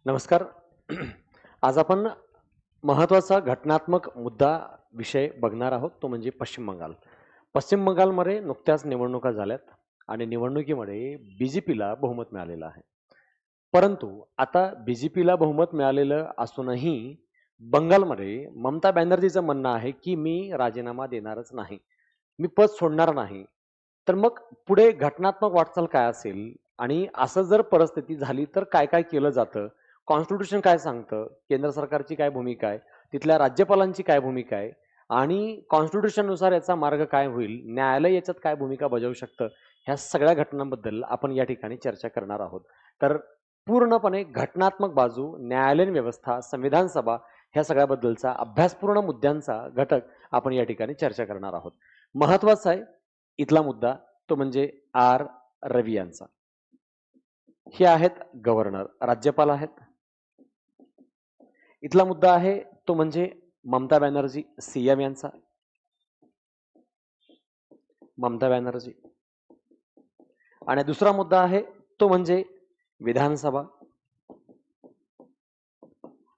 नमस्कार. आज आपण महत्त्वाचा घटनात्मक मुद्दा विषय बघणार आहोत, तो म्हणजे पश्चिम बंगाल. पश्चिम बंगालमध्ये नुकत्याच निवडणुका झाल्यात आणि निवडणुकीमध्ये बी-जे-पीला बहुमत मिळालेलं आहे. परंतु आता बी-जे-पीला बहुमत मिळालेलं असूनही बंगालमध्ये ममता बॅनर्जीचं म्हणणं आहे, की मी राजीनामा देणारच नाही. मी पद सोडणार नाही. तर मग पुढे घटनात्मक वाटचाल काय असेल आणि असं जर परिस्थिती झाली तर काय-काय केलं जातं? कॉन्स्टिट्यूशन काय सांगतं? केंद्र सरकारची काय भूमिका आहे? तिथल्या राज्यपालांची काय भूमिका आहे? आणि कॉन्स्टिट्यूशननुसार याचा मार्ग काय होईल? न्यायालय याच्यात काय भूमिका बजावू शकतं? ह्या सगळ्या घटनांबद्दल आपण या ठिकाणी चर्चा करणार आहोत. तर पूर्णपणे घटनात्मक बाजू, न्यायालयीन व्यवस्था, संविधान सभा ह्या सगळ्याबद्दलचा अभ्यासपूर्ण मुद्द्यांचा घटक आपण या ठिकाणी चर्चा करणार आहोत. महत्वाचा आहे इथला मुद्दा तो म्हणजे आर. रवी यांचा. हे आहेत गव्हर्नर, राज्यपाल आहेत. इथला मुद्दा आहे तो म्हणजे ममता बॅनर्जी सीएम यांचा. ममता बॅनर्जी आणि दुसरा मुद्दा आहे तो म्हणजे विधानसभा.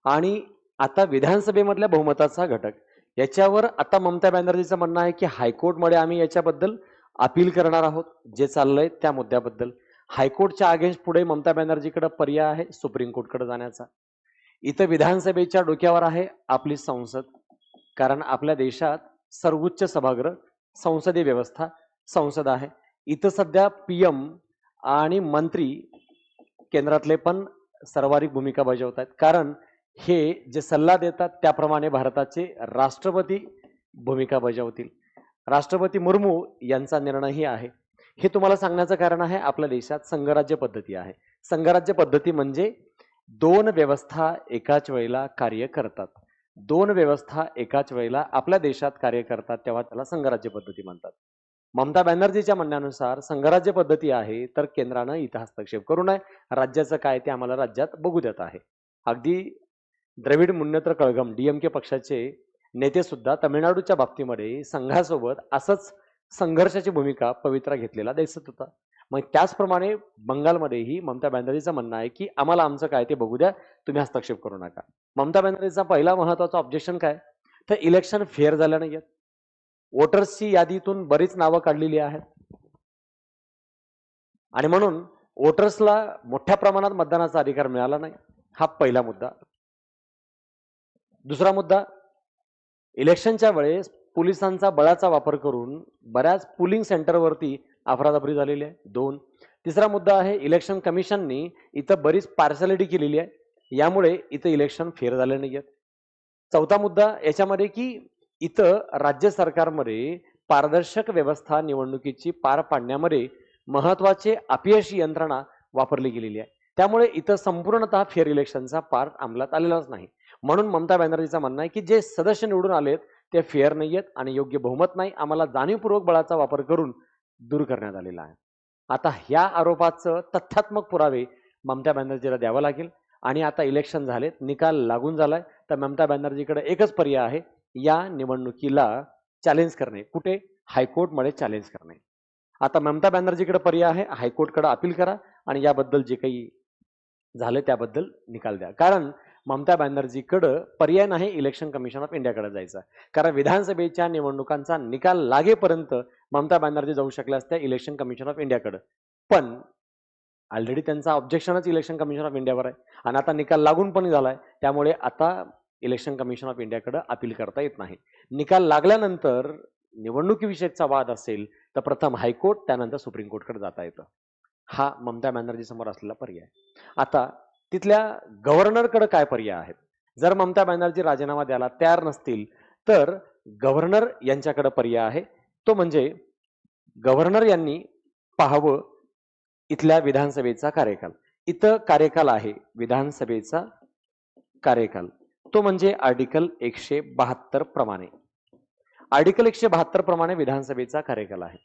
आणि आता विधानसभेमधल्या बहुमताचा घटक याच्यावर आता ममता बॅनर्जीचं म्हणणं आहे की हायकोर्टमध्ये आम्ही याच्याबद्दल अपील करणार आहोत. जे चाललंय त्या मुद्द्याबद्दल हायकोर्टच्या अगेन्स्ट पुढे ममता बॅनर्जीकडे पर्याय आहे सुप्रीम कोर्टकडे जाण्याचा. इथं विधानसभेच्या डोक्यावर आहे आपली संसद, कारण आपल्या देशात सर्वोच्च सभागृह संसदीय व्यवस्था संसद आहे. इथं सध्या पीएम आणि मंत्री केंद्रातले पण सर्वाधिक भूमिका बजावत आहेत, कारण हे जे सल्ला देतात त्याप्रमाणे भारताचे राष्ट्रपती भूमिका बजावतील. राष्ट्रपती मुर्मू यांचा निर्णयही आहे. हे तुम्हाला सांगण्याचं कारण आहे आपल्या देशात संघराज्य पद्धती आहे. संघराज्य पद्धती म्हणजे दोन व्यवस्था एकाच वेळेला कार्य करतात. दोन व्यवस्था एकाच वेळेला आपल्या देशात कार्य करतात तेव्हा त्याला संघराज्य पद्धती म्हणतात. ममता बॅनर्जीच्या म्हणण्यानुसार संघराज्य पद्धती आहे तर केंद्रानं इथं हस्तक्षेप करू नये. राज्याचं काय ते आम्हाला राज्यात बघू देत आहे. अगदी द्रविड मुन्नेत्र कळघम डीएमके पक्षाचे नेते सुद्धा तमिळनाडूच्या बाबतीमध्ये संघासोबत असंच संघर्षाची भूमिका पवित्रा घेतलेला दिसत होता. मग त्याचप्रमाणे बंगालमध्येही ममता बॅनर्जीचं म्हणणं आहे की आम्हाला आमचं काय ते बघू द्या, तुम्ही हस्तक्षेप करू नका. ममता बॅनर्जीचा पहिला महत्वाचा ऑब्जेक्शन काय तर इलेक्शन फेअर झालं नाहीये. वोटर्सची यादीतून बरीच नावं काढलेली आहेत आणि म्हणून वोटर्सला मोठ्या प्रमाणात मतदानाचा अधिकार मिळाला नाही. हा पहिला मुद्दा. दुसरा मुद्दा, इलेक्शनच्या वेळेस पोलिसांचा बळाचा वापर करून बऱ्याच पोलिंग सेंटरवरती अफरातफरी झालेली आहे. 2. तिसरा मुद्दा आहे इलेक्शन कमिशननी इथं बरीच पार्शलिटी केलेली आहे, यामुळे इथं इलेक्शन फेअर झाले नाहीये. चौथा मुद्दा याच्यामध्ये की इथं राज्य सरकारमध्ये पारदर्शक व्यवस्था निवडणुकीची पार पाडण्यामध्ये महत्वाचे अपयशी यंत्रणा वापरली गेलेली आहे. त्यामुळे इथं संपूर्णतः फेअर इलेक्शनचा पार्ट अंमलात आलेलाच नाही. म्हणून ममता बॅनर्जीचं म्हणणं आहे की जे सदस्य निवडून आलेत ते फेअर नाहीयेत आणि योग्य बहुमत नाही, आम्हाला जाणीवपूर्वक बळाचा वापर करून दूर करण्यात आलेला आहे. आता ह्या आरोपाचं तथ्यात्मक पुरावे ममता बॅनर्जीला द्यावं लागेल. आणि आता इलेक्शन झालेत, निकाल लागून झालाय, तर ममता बॅनर्जीकडे एकच पर्याय आहे, या निवडणुकीला चॅलेंज करणे. कुठे? हायकोर्टमध्ये चॅलेंज करणे. आता ममता बॅनर्जीकडे पर्याय आहे, हायकोर्टकडे अपील करा आणि याबद्दल जे काही झालं त्याबद्दल निकाल द्या. कारण ममता बॅनर्जीकडं पर्याय नाही इलेक्शन कमिशन ऑफ इंडियाकडे जायचा. कारण विधानसभेच्या निवडणुकांचा निकाल लागेपर्यंत ममता बॅनर्जी जाऊ शकल्या असत्या इलेक्शन कमिशन ऑफ इंडियाकडे. पण ऑलरेडी त्यांचा ऑब्जेक्शनच इलेक्शन कमिशन ऑफ इंडियावर आहे आणि आता निकाल लागून पण झालाय, त्यामुळे आता इलेक्शन कमिशन ऑफ इंडियाकडे अपील करता येत नाही. निकाल लागल्यानंतर निवडणुकीविषयीचा वाद असेल तर प्रथम हायकोर्ट त्यानंतर सुप्रीम कोर्टकडे जाता येतं. हा ममता बॅनर्जी समोर असलेला पर्याय. आता तिथल्या गव्हर्नरकडे काय पर्याय आहेत? जर ममता बॅनर्जी राजीनामा द्यायला तयार नसतील तर गव्हर्नर यांच्याकडे पर्याय आहे, तो म्हणजे गव्हर्नर यांनी पाहावं इथल्या विधानसभेचा कार्यकाल. इथं कार्यकाल आहे विधानसभेचा कार्यकाल, तो म्हणजे आर्टिकल 172 प्रमाणे. आर्टिकल 172 प्रमाणे विधानसभेचा कार्यकाल आहे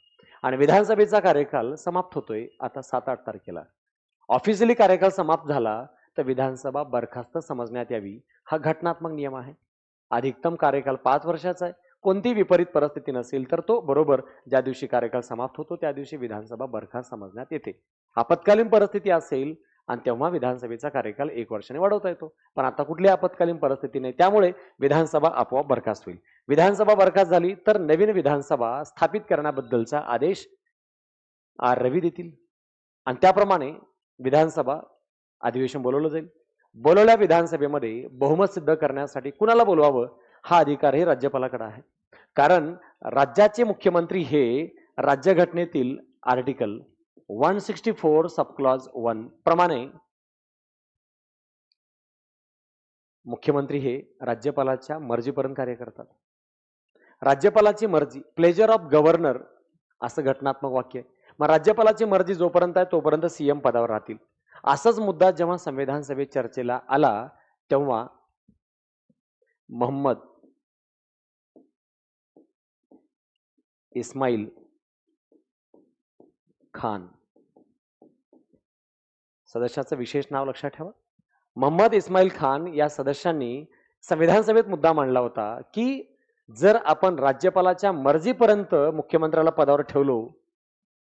आणि विधानसभेचा कार्यकाल समाप्त होतोय आता 7-8 तारखेला. ऑफिशियली कार्यकाल समाप्त झाला तर विधानसभा बरखास्त समजण्यात यावी, हा घटनात्मक नियम आहे. अधिकतम कार्यकाल 5 वर्षाचा आहे. कोणतीही विपरीत परिस्थिती नसेल तर तो बरोबर ज्या दिवशी कार्यकाल समाप्त होतो त्या दिवशी विधानसभा बरखास्त समजण्यात येते. आपत्कालीन परिस्थिती असेल आणि तेव्हा विधानसभेचा कार्यकाल 1 वर्षाने वाढवता येतो. पण आता कुठली आपत्कालीन परिस्थिती नाही, त्यामुळे विधानसभा आपोआप बरखास्त होईल. विधानसभा बरखास्त झाली तर नवीन विधानसभा स्थापित करण्याबद्दलचा आदेश आर रवी देतील आणि त्याप्रमाणे विधानसभा अधिवेशन बोलवलं जाईल. बोलवल्या विधानसभेमध्ये बहुमत सिद्ध करण्यासाठी कुणाला बोलवावं हा अधिकार हे राज्यपालाकडे आहे. कारण राज्याचे मुख्यमंत्री हे राज्यघटनेतील आर्टिकल 164 सबक्लॉज 1 प्रमाणे मुख्यमंत्री हे राज्यपालाच्या मर्जीपर्यंत कार्य करतात. राज्यपालाची मर्जी, प्लेजर ऑफ गव्हर्नर असं घटनात्मक वाक्य आहे. मग राज्यपालाची मर्जी जोपर्यंत आहे तोपर्यंत सीएम पदावर राहतील. असाच मुद्दा जेव्हा संविधान सभेत चर्चेला आला तेव्हा मोहम्मद इस्माईल खान, सदस्याचं विशेष नाव लक्षात ठेवा, मोहम्मद इस्माईल खान या सदस्यांनी संविधान सभेत मुद्दा मांडला होता की जर आपण राज्यपालाच्या मर्जीपर्यंत मुख्यमंत्र्याला पदावर ठेवलो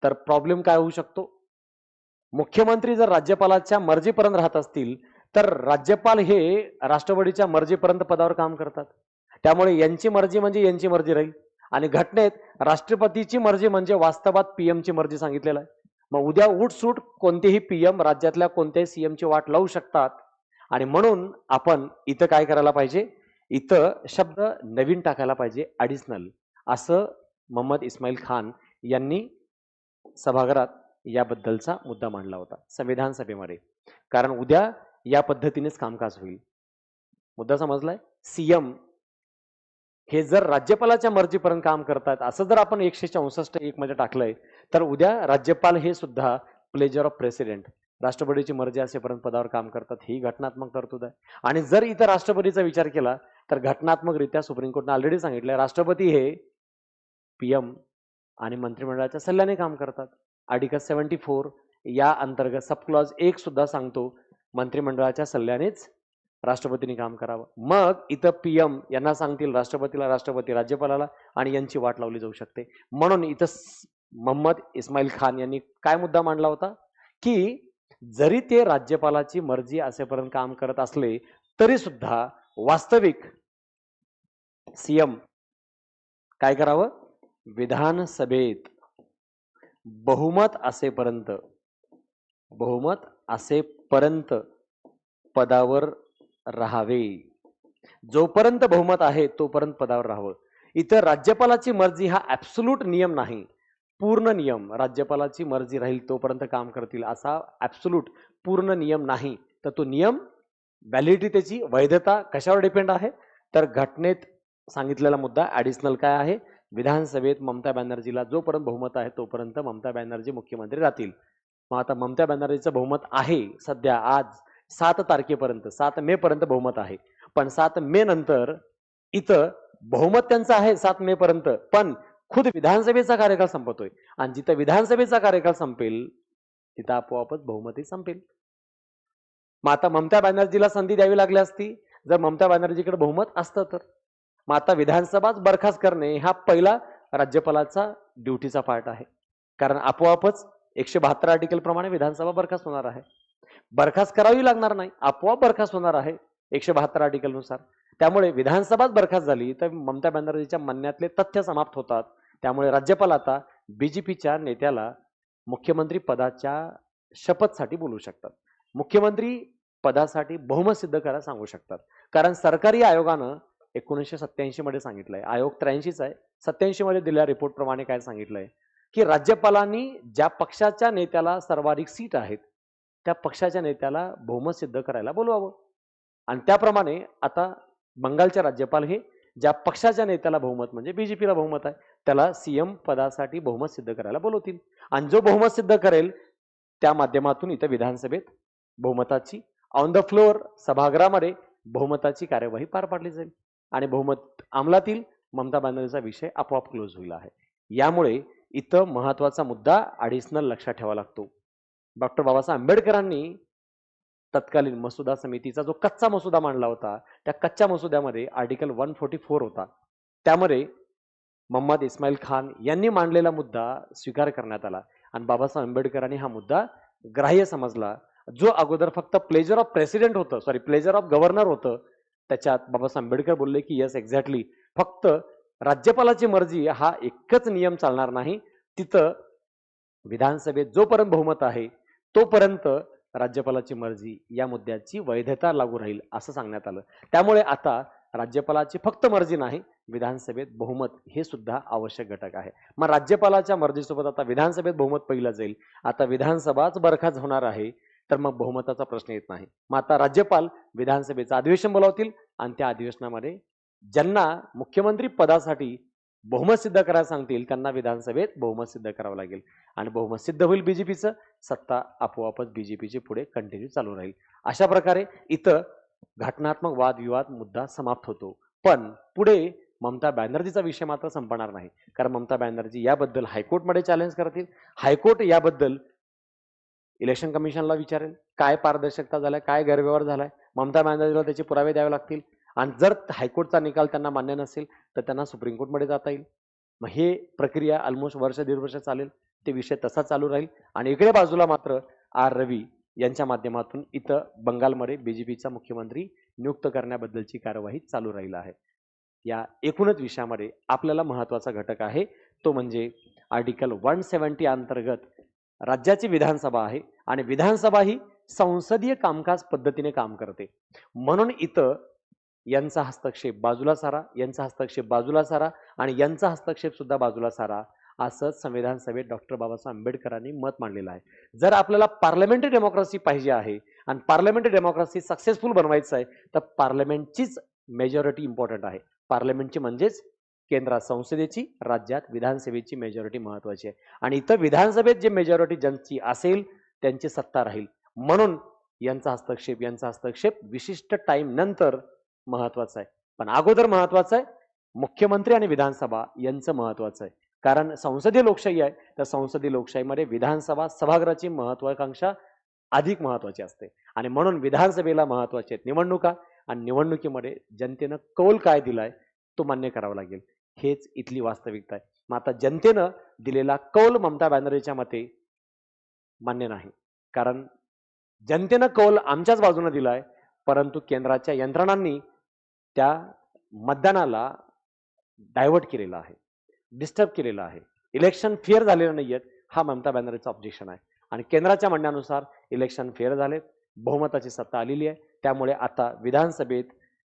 तर प्रॉब्लेम काय होऊ शकतो. मुख्यमंत्री जर राज्यपालाच्या मर्जीपर्यंत राहत असतील तर राज्यपाल हे राष्ट्रपतीच्या मर्जीपर्यंत पदावर काम करतात. त्यामुळे यांची मर्जी म्हणजे यांची मर्जी राहील आणि घटनेत राष्ट्रपतीची मर्जी म्हणजे वास्तवात पीएमची मर्जी सांगितलेलं आहे. मग उद्या उठसूट कोणतेही पीएम राज्यातल्या कोणत्याही सीएमची वाट लावू शकतात आणि म्हणून आपण इथं काय करायला पाहिजे, इथं शब्द नवीन टाकायला पाहिजे, ॲडिशनल, असं मोहम्मद इस्माईल खान यांनी सभागृहात याबद्दलचा मुद्दा मांडला होता संविधान सभेमध्ये. कारण उद्या या पद्धतीनेच कामकाज होईल. मुद्दा समजलाय. सीएम हे जर राज्यपालाच्या मर्जीपर्यंत काम करतात असं जर आपण 164 मध्ये टाकलंय तर उद्या राज्यपाल हे सुद्धा प्लेजर ऑफ प्रेसिडेंट, राष्ट्रपतीची मर्जी असेपर्यंत पदावर काम करतात, ही घटनात्मक तरतूद आहे. आणि जर इथं राष्ट्रपतीचा विचार केला तर घटनात्मकरित्या सुप्रीम कोर्टने ऑलरेडी सांगितलंय राष्ट्रपती हे पीएम आणि मंत्रिमंडळाच्या सल्ल्याने काम करतात. आर्टिकल 74 या अंतर्गत सबक्लॉज 1 सुद्धा सांगतो मंत्रिमंडळाच्या सल्ल्यानेच राष्ट्रपतींनी काम करावं. मग इथं पीएम यांना सांगतील राष्ट्रपतीला, राष्ट्रपती राज्यपालाला, आणि यांची वाट लावली जाऊ शकते. म्हणून इथं मोहम्मद इस्माईल खान यांनी काय मुद्दा मांडला होता की जरी ते राज्यपालाची मर्जी असेपर्यंत काम करत असले तरी सुद्धा वास्तविक सीएम काय करावं, विधानसभेत बहुमत असेपर्यंत पदावर राहावे. जोपर्यंत बहुमत आहे तोपर्यंत पदावर राहावं. इथं राज्यपालाची मर्जी हा ऍब्सोल्यूट नियम नाही, पूर्ण नियम. राज्यपालाची मर्जी राहील तोपर्यंत काम करतील असा ऍब्सोल्यूट पूर्ण नियम नाही. तर तो नियम व्हॅलिडिटी, त्याची वैधता कशावर डिपेंड आहे तर घटनेत सांगितलेला मुद्दा ऍडिशनल काय आहे, विधानसभेत ममता बॅनर्जीला जोपर्यंत बहुमत आहे तोपर्यंत ममता बॅनर्जी मुख्यमंत्री राहतील. मग आता ममता बॅनर्जीचं बहुमत आहे सध्या आज 7 तारखेपर्यंत, 7 मे पर्यंत बहुमत आहे. पण 7 मे नंतर इथं बहुमत त्यांचं आहे 7 मे पर्यंत, पण खुद विधानसभेचा कार्यकाळ संपतोय आणि जिथं विधानसभेचा कार्यकाळ संपेल तिथं आपोआपच बहुमतही संपेल. मग आता ममता बॅनर्जीला संधी द्यावी लागली असती जर ममता बॅनर्जीकडे बहुमत असतं तर. मग आता विधानसभाच बरखास्त करणे हा पहिला राज्यपालाचा ड्युटीचा पार्ट आहे. कारण आपोआपच 172 आर्टिकल प्रमाणे विधानसभा बरखास्त होणार आहे. बरखास्त करावी लागणार नाही, आपोआप बरखास्त होणार आहे 172 आर्टिकल नुसार. त्यामुळे विधानसभाच बरखास्त झाली तर ममता बॅनर्जीच्या म्हणण्यातले तथ्य समाप्त होतात. त्यामुळे राज्यपाल आता बीजेपीच्या नेत्याला मुख्यमंत्री पदाच्या शपथसाठी बोलू शकतात, मुख्यमंत्री पदासाठी बहुमत सिद्ध करायला सांगू शकतात. कारण सरकारी आयोगानं 1987 मध्ये सांगितलंय, आयोग 83च आहे, 87 मध्ये दिलेल्या रिपोर्ट प्रमाणे काय सांगितलंय की राज्यपालांनी ज्या पक्षाच्या नेत्याला सर्वाधिक सीट आहेत त्या पक्षाच्या नेत्याला बहुमत सिद्ध करायला बोलवावं. आणि त्याप्रमाणे आता बंगालचे राज्यपाल हे ज्या पक्षाच्या नेत्याला बहुमत म्हणजे बीजेपीला बहुमत आहे त्याला सीएम पदासाठी बहुमत सिद्ध करायला बोलवतील. आणि जो बहुमत सिद्ध करेल त्या माध्यमातून इथं विधानसभेत बहुमताची ऑन द फ्लोअर सभागृहामध्ये बहुमताची कार्यवाही पार पाडली जाईल आणि बहुमत अंमलात येईल. ममता बॅनर्जीचा विषय आपोआप क्लोज होईल आहे. यामुळे इथं महत्वाचा मुद्दा ॲडिशनल लक्षात ठेवावा लागतो. डॉक्टर बाबासाहेब आंबेडकरांनी तत्कालीन मसुदा समितीचा जो कच्चा मसुदा मांडला होता त्या कच्च्या मसुद्यामध्ये आर्टिकल 144 होता. त्यामध्ये मोहम्मद इस्माईल खान यांनी मांडलेला मुद्दा स्वीकार करण्यात आला आणि बाबासाहेब आंबेडकरांनी हा मुद्दा ग्राह्य समजला जो अगोदर फक्त प्लेजर ऑफ प्रेसिडेंट होतं, सॉरी प्लेजर ऑफ गव्हर्नर होतं, त्याच्यात बाबासाहेब आंबेडकर बोलले की यस एक्झॅक्टली, फक्त राज्यपालाची मर्जी हा एकच नियम चालणार नाही, तिथं विधानसभेत जोपर्यंत बहुमत आहे तोपर्यंत राज्यपालाची मर्जी या मुद्द्याची वैधता लागू राहील असं सांगण्यात आलं. त्यामुळे आता राज्यपालाची फक्त मर्जी नाही, विधानसभेत बहुमत हे सुद्धा आवश्यक घटक आहे. मग राज्यपालाच्या मर्जीसोबत आता विधानसभेत बहुमत पहिलं जाईल. आता विधानसभाच बरखास्त होणार आहे, तर मग बहुमताचा प्रश्न येत नाही. मग आता राज्यपाल विधानसभेचं अधिवेशन बोलावतील आणि त्या अधिवेशनामध्ये ज्यांना मुख्यमंत्री पदासाठी बहुमत सिद्ध करायला सांगतील त्यांना विधानसभेत बहुमत सिद्ध करावं लागेल आणि बहुमत सिद्ध होईल बीजेपीचं, सत्ता आपोआपच बीजेपीची पुढे कंटिन्यू चालू राहील. अशा प्रकारे इथं घटनात्मक वादविवाद मुद्दा समाप्त होतो. पण पुढे ममता बॅनर्जीचा विषय मात्र संपणार नाही, कारण ममता बॅनर्जी याबद्दल हायकोर्टमध्ये चॅलेंज करतील. हायकोर्ट याबद्दल इलेक्शन कमिशनला विचारेल काय पारदर्शकता झालाय, काय गैरव्यवहार झालाय, ममता बॅनर्जीला त्याचे पुरावे द्यावे लागतील आणि जर हायकोर्टचा निकाल त्यांना मान्य नसेल तर त्यांना सुप्रीम कोर्टमध्ये जाता येईल. मग हे प्रक्रिया ऑलमोस्ट वर्ष दीड वर्ष चालेल, ते विषय तसा चालू राहील. आणि इकडे बाजूला मात्र आर रवी यांच्या माध्यमातून इथं बंगालमध्ये बीजेपीचा मुख्यमंत्री नियुक्त करण्याबद्दलची कार्यवाही चालू राहील आहे. या एकूणच विषयामध्ये आपल्याला महत्वाचा घटक आहे तो म्हणजे आर्टिकल 170 अंतर्गत राज्याची विधानसभा आहे आणि विधानसभा ही संसदीय कामकाज पद्धतीने काम करते. म्हणून इथं यांचा हस्तक्षेप बाजूला सारा, यांचा हस्तक्षेप बाजूला सारा आणि यांचा हस्तक्षेप सुद्धा बाजूला सारा, असं संविधान सभेत डॉक्टर बाबासाहेब आंबेडकरांनी मत मांडलेलं आहे. जर आपल्याला पार्लमेंटरी डेमोक्रेसी पाहिजे आहे आणि पार्लमेंटरी डेमोक्रेसी सक्सेसफुल बनवायचं आहे तर पार्लमेंटचीच मेजॉरिटी इम्पॉर्टंट आहे. पार्लमेंटची म्हणजेच केंद्रात संसदेची, राज्यात विधानसभेची मेजॉरिटी महत्वाची आहे आणि इथं विधानसभेत जे मेजॉरिटी ज्यांची असेल त्यांची सत्ता राहील. म्हणून यांचा हस्तक्षेप विशिष्ट टाइम नंतर महत्वाचा आहे. पण अगोदर महत्वाचं आहे मुख्यमंत्री आणि विधानसभा यांचं महत्वाचं आहे. कारण संसदीय लोकशाही आहे, तर संसदीय लोकशाहीमध्ये विधानसभा सभागृहाची महत्वाकांक्षा अधिक महत्वाची असते आणि म्हणून विधानसभेला महत्वाचे आहेत निवडणुका आणि निवडणुकीमध्ये जनतेनं कौल काय दिलाय तो मान्य करावा लागेल. हेच इथली वास्तविकता आहे. मग आता जनतेनं दिलेला कौल ममता बॅनर्जीच्या मते मान्य नाही, कारण जनतेनं कौल आमच्याच बाजूने दिलाय, परंतु केंद्राच्या यंत्रणांनी त्या मतदानाला डायव्हर्ट केलेला आहे, डिस्टर्ब केलेला आहे, इलेक्शन फेअर झालेलं नाहीयेत, हा ममता बॅनर्जीचा ऑब्जेक्शन आहे. आणि केंद्राच्या म्हणण्यानुसार इलेक्शन फेअर झाले, बहुमताची सत्ता आलेली आहे, त्यामुळे आता विधानसभेत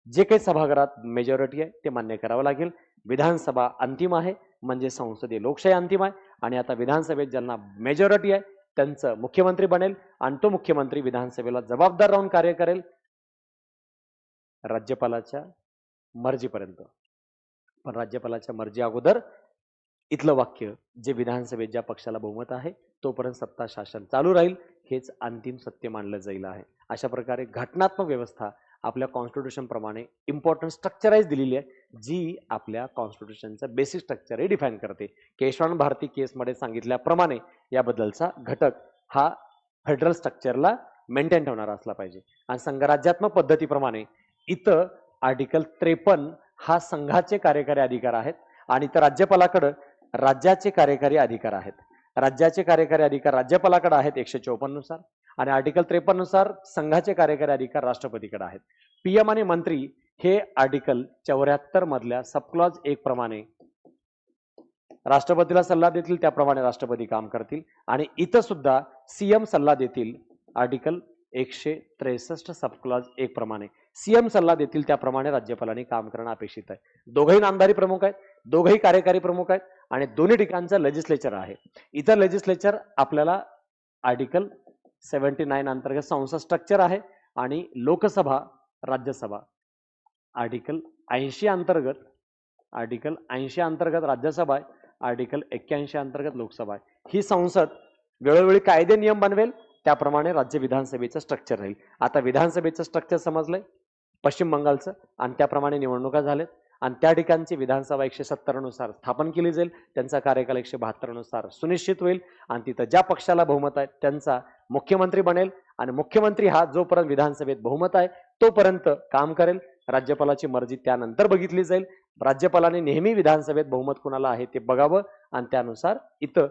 जे काही सभागृहात मेजॉरिटी आहे ते मान्य करावं लागेल. विधानसभा अंतिम आहे म्हणजे संसदीय लोकशाही अंतिम आहे आणि आता विधानसभेत ज्यांना मेजॉरिटी आहे त्यांचं मुख्यमंत्री बनेल आणि तो मुख्यमंत्री विधानसभेला जबाबदार राहून कार्य करेल राज्यपालाच्या मर्जीपर्यंत. पण राज्यपालाच्या मर्जी अगोदर इथलं वाक्य जे विधानसभेत ज्या पक्षाला बहुमत आहे तोपर्यंत सत्ता शासन चालू राहील हेच अंतिम सत्य मानलं जाईल आहे. अशा प्रकारे घटनात्मक व्यवस्था आपल्या कॉन्स्टिट्यूशन प्रमाणे इम्पॉर्टंट स्ट्रक्चराइज दिलेली आहे, जी आपल्या कॉन्स्टिट्यूशनचं बेसिक स्ट्रक्चर डिफाईन करते. केशवानंद भारती केसमध्ये सांगितल्याप्रमाणे याबद्दलचा घटक हा फेडरल स्ट्रक्चरला मेंटेन ठेवणारा असला पाहिजे. आणि संघराज्यात्मक पद्धतीप्रमाणे इथं आर्टिकल 53 हा संघाचे कार्यकारी अधिकार आहेत आणि इथं राज्यपालाकडे राज्याचे कार्यकारी अधिकार आहेत. राज्याचे कार्यकारी अधिकार राज्यपालाकडे आहेत 154 नुसार आणि आर्टिकल 53 नुसार संघाचे कार्यकारी अधिकार राष्ट्रपतीकडे आहेत. पीएम आणि मंत्री हे आर्टिकल 74 मधल्या सबक्लॉज 1 प्रमाणे राष्ट्रपतीला सल्ला देतील, त्याप्रमाणे राष्ट्रपती काम करतील आणि इथं सुद्धा सीएम सल्ला देतील. आर्टिकल 163 सबक्लॉज 1 प्रमाणे सीएम सल्ला देतील, त्याप्रमाणे राज्यपालांनी काम करणं अपेक्षित आहे. दोघंही नामधारी प्रमुख आहेत, दोघंही कार्यकारी प्रमुख आहेत आणि दोन्ही ठिकाणचं लेजिस्लेचर आहे. इतर लेजिस्लेचर आपल्याला आर्टिकल 79 अंतर्गत संसद स्ट्रक्चर आहे आणि लोकसभा राज्यसभा आर्टिकल 80 अंतर्गत राज्यसभा आहे, आर्टिकल 81 अंतर्गत लोकसभा आहे. ही संसद वेळोवेळी कायदे नियम बनवेल, त्याप्रमाणे राज्य विधानसभेचं स्ट्रक्चर राहील. आता विधानसभेचं स्ट्रक्चर समजलंय पश्चिम बंगालचं आणि त्याप्रमाणे निवडणुका झाल्यात आणि त्या ठिकाणची विधानसभा 170 नुसार स्थापन केली जाईल, त्यांचा कार्यकाल 172 नुसार सुनिश्चित होईल आणि तिथं ज्या पक्षाला बहुमत आहे त्यांचा मुख्यमंत्री बनेल आणि मुख्यमंत्री हा जोपर्यंत विधानसभेत बहुमत आहे तोपर्यंत काम करेल. राज्यपालाची मर्जी त्यानंतर बघितली जाईल. राज्यपालाने नेहमी विधानसभेत बहुमत कुणाला आहे ते बघावं आणि त्यानुसार इथं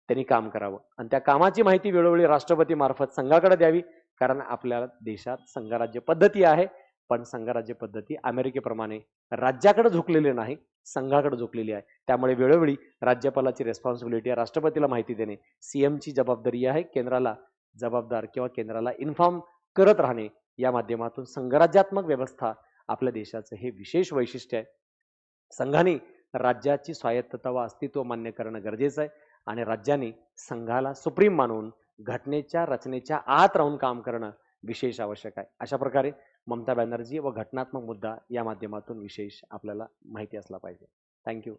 त्यांनी काम करावं आणि त्या कामाची माहिती वेळोवेळी राष्ट्रपती मार्फत संघाकडे द्यावी. कारण आपल्या देशात संघराज्य पद्धती आहे, पण संघराज्य पद्धती अमेरिकेप्रमाणे राज्याकडे झुकलेली नाही, संघाकडे झुकलेली आहे. त्यामुळे वेळोवेळी राज्यपालाची रिस्पॉन्सिबिलिटी आहे राष्ट्रपतीला माहिती देणे, सीएमची जबाबदारी आहे केंद्राला जबाबदार किंवा केंद्राला इन्फॉर्म करत राहणे. या माध्यमातून संघराज्यात्मक व्यवस्था आपल्या देशाचं हे विशेष वैशिष्ट्य आहे. संघाने राज्याची स्वायत्तता व अस्तित्व मान्य करणं गरजेचं आहे आणि राज्याने संघाला सुप्रीम मानून घटनेच्या रचनेच्या आत राहून काम करणं विशेष आवश्यक आहे. अशा प्रकारे ममता बॅनर्जी व घटनात्मक मुद्दा या माध्यमातून विशेष आपल्याला माहिती असला पाहिजे. थँक्यू.